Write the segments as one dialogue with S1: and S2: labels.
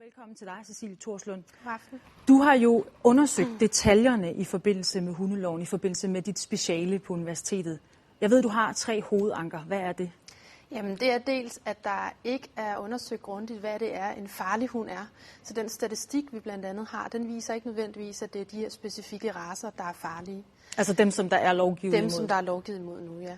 S1: Velkommen til dig, Cecilie Thorslund.
S2: Aften.
S1: Du har jo undersøgt detaljerne i forbindelse med hundeloven, i forbindelse med dit speciale på universitetet. Jeg ved, du har 3 hovedanker. Hvad er det?
S2: Jamen, det er dels, at der ikke er undersøgt grundigt, hvad det er, en farlig hund er. Så den statistik, vi blandt andet har, den viser ikke nødvendigvis, at det er de her specifikke racer, der er farlige.
S1: Altså dem, som der er lovgivet imod?
S2: Dem, som der er lovgivet imod nu, ja.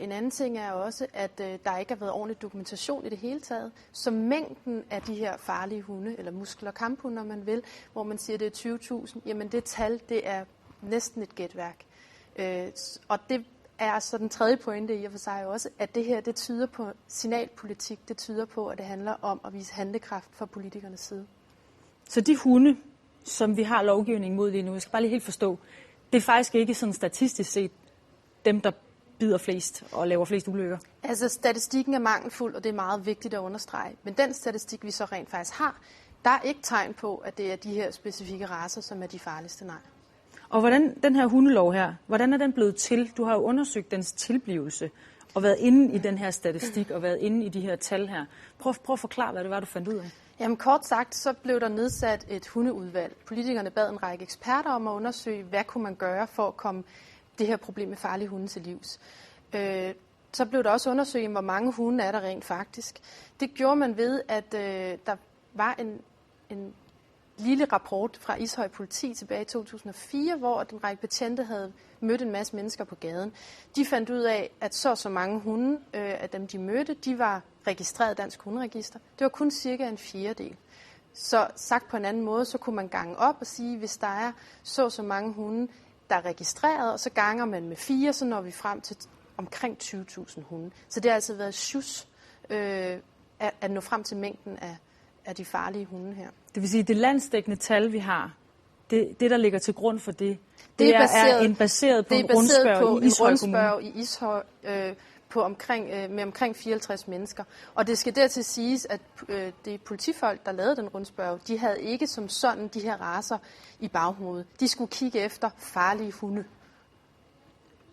S2: En anden ting er også, at der ikke har været ordentlig dokumentation i det hele taget. Så mængden af de her farlige hunde, eller muskler- og kamphunde, når man vil, hvor man siger, det er 20.000, jamen det tal, det er næsten et gætværk. Og det er så den tredje pointe i og for sig også, at det her, det tyder på signalpolitik, det tyder på, at det handler om at vise handlekraft fra politikernes side.
S1: Så de hunde, som vi har lovgivning mod lige nu, jeg skal bare lige helt forstå, det er faktisk ikke sådan statistisk set dem, der bider flest og laver flest ulykker?
S2: Altså statistikken er mangelfuld, og det er meget vigtigt at understrege. Men den statistik, vi så rent faktisk har, der er ikke tegn på, at det er de her specifikke racer, som er de farligste, nej.
S1: Og hvordan den her hundelov her, hvordan er den blevet til? Du har jo undersøgt dens tilblivelse og været inde i den her statistik og været inde i de her tal her. Prøv at forklare, hvad det var, du fandt ud af.
S2: Jamen kort sagt, så blev der nedsat et hundeudvalg. Politikerne bad en række eksperter om at undersøge, hvad kunne man gøre for at komme det her problem med farlige hunde til livs. Så blev der også undersøgt, hvor mange hunde er der rent faktisk. Det gjorde man ved, at der var en lille rapport fra Ishøj Politi tilbage i 2004, hvor en række betjente havde mødt en masse mennesker på gaden. De fandt ud af, at så mange hunde af dem, de mødte, de var registreret i Dansk Hunderegister. Det var kun cirka en 1/4. Så sagt på en anden måde, så kunne man gange op og sige, hvis der er så mange hunde, der er registreret, og så ganger man med 4, så når vi frem til omkring 20.000 hunde. Så det har altså været sjus at nå frem til mængden af de farlige hunde her.
S1: Det vil sige, at det landsdækkende tal, vi har, det der ligger til grund for det er baseret på en rundspørge
S2: i Ishøj med omkring 54 mennesker. Og det skal dertil siges, at de politifolk, der lavede den rundspørge, de havde ikke som sådan de her racer i baghovedet. De skulle kigge efter farlige hunde.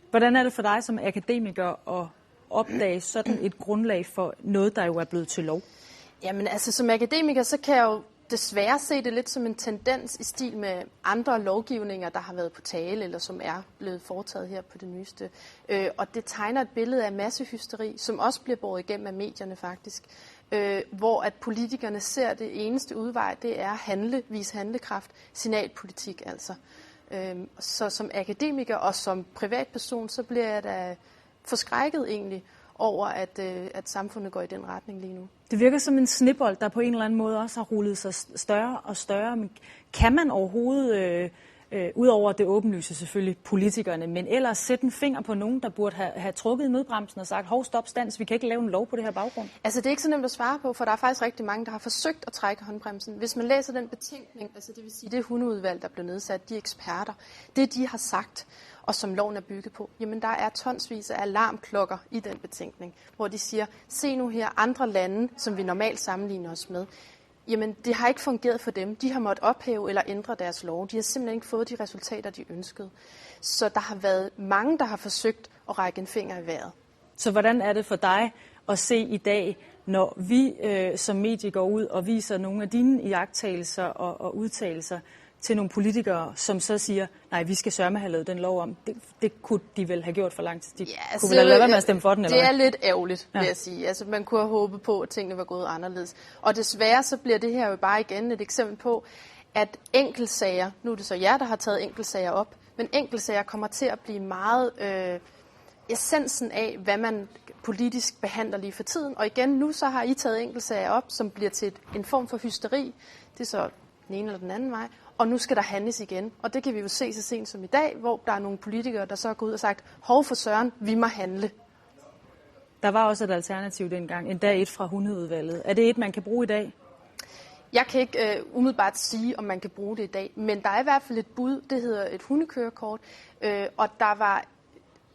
S1: Hvordan er det for dig som akademiker at opdage sådan et grundlag for noget, der jo er blevet til lov?
S2: Jamen altså som akademiker, så kan jeg jo desværre se det lidt som en tendens i stil med andre lovgivninger, der har været på tale, eller som er blevet foretaget her på det nyeste. Og det tegner et billede af massehysteri, som også bliver båret igennem af medierne faktisk. Hvor at politikerne ser det eneste udvej, det er vise handlekraft, signalpolitik altså. Så som akademiker og som privatperson, så bliver jeg da forskrækket egentlig over, at samfundet går i den retning lige nu.
S1: Det virker som en snebold, der på en eller anden måde også har rullet sig større og større. Men kan man overhovedet, ud over det åbenlyse selvfølgelig, politikerne, men ellers sætte en finger på nogen, der burde have trukket i nødbremsen og sagt, hov, stop, stands, vi kan ikke lave en lov på det her baggrund?
S2: Altså det er ikke så nemt at svare på, for der er faktisk rigtig mange, der har forsøgt at trække håndbremsen. Hvis man læser den betænkning, altså det vil sige, det hundeudvalg, der blev nedsat, de eksperter, det de har sagt, og som loven er bygget på, jamen der er tonsvis af alarmklokker i den betænkning, hvor de siger, se nu her andre lande, som vi normalt sammenligner os med, jamen det har ikke fungeret for dem. De har måttet ophæve eller ændre deres lov. De har simpelthen ikke fået de resultater, de ønskede. Så der har været mange, der har forsøgt at række en finger i vejret.
S1: Så hvordan er det for dig at se i dag, når vi som medie går ud og viser nogle af dine iagttagelser og udtalelser til nogle politikere, som så siger, nej, vi skal sørme have lavet den lov om. Det kunne de vel have gjort for lang tid. De kunne vel have lade være med at stemme for den, eller
S2: det er lidt ærgerligt, vil jeg sige. Altså, man kunne have håbet på, at tingene var gået anderledes. Og desværre så bliver det her jo bare igen et eksempel på, at enkeltsager, nu er det så jer, der har taget enkeltsager op, men enkeltsager kommer til at blive meget essensen af, hvad man politisk behandler lige for tiden. Og igen, nu så har I taget enkeltsager op, som bliver til en form for hysteri. Det er så den ene eller den anden vej. Og nu skal der handles igen. Og det kan vi jo se så sent som i dag, hvor der er nogle politikere, der så går ud og sagt, hov for søren, vi må handle.
S1: Der var også et alternativ dengang, endda et fra hundeudvalget. Er det et, man kan bruge i dag?
S2: Jeg kan ikke umiddelbart sige, om man kan bruge det i dag, men der er i hvert fald et bud, det hedder et hundekørekort, og der var,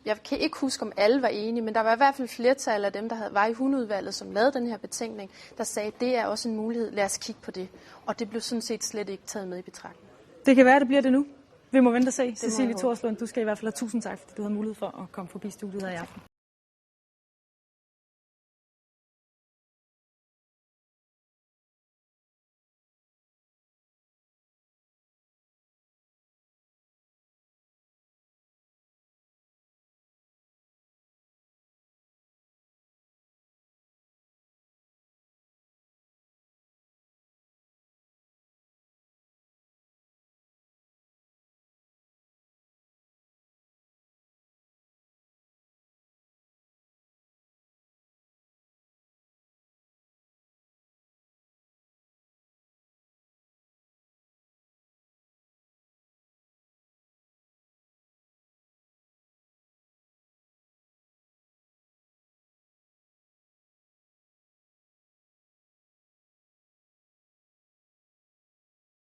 S2: jeg kan ikke huske, om alle var enige, men der var i hvert fald flertal af dem, der var i hundeudvalget, som lavede den her betænkning, der sagde, det er også en mulighed, lad os kigge på det. Og det blev sådan set slet ikke taget med i betragtning.
S1: Det kan være, det bliver det nu. Vi må vente og se. Cecilie Thorslund, du skal i hvert fald have tusind tak, fordi du havde mulighed for at komme forbi studiet her i aften.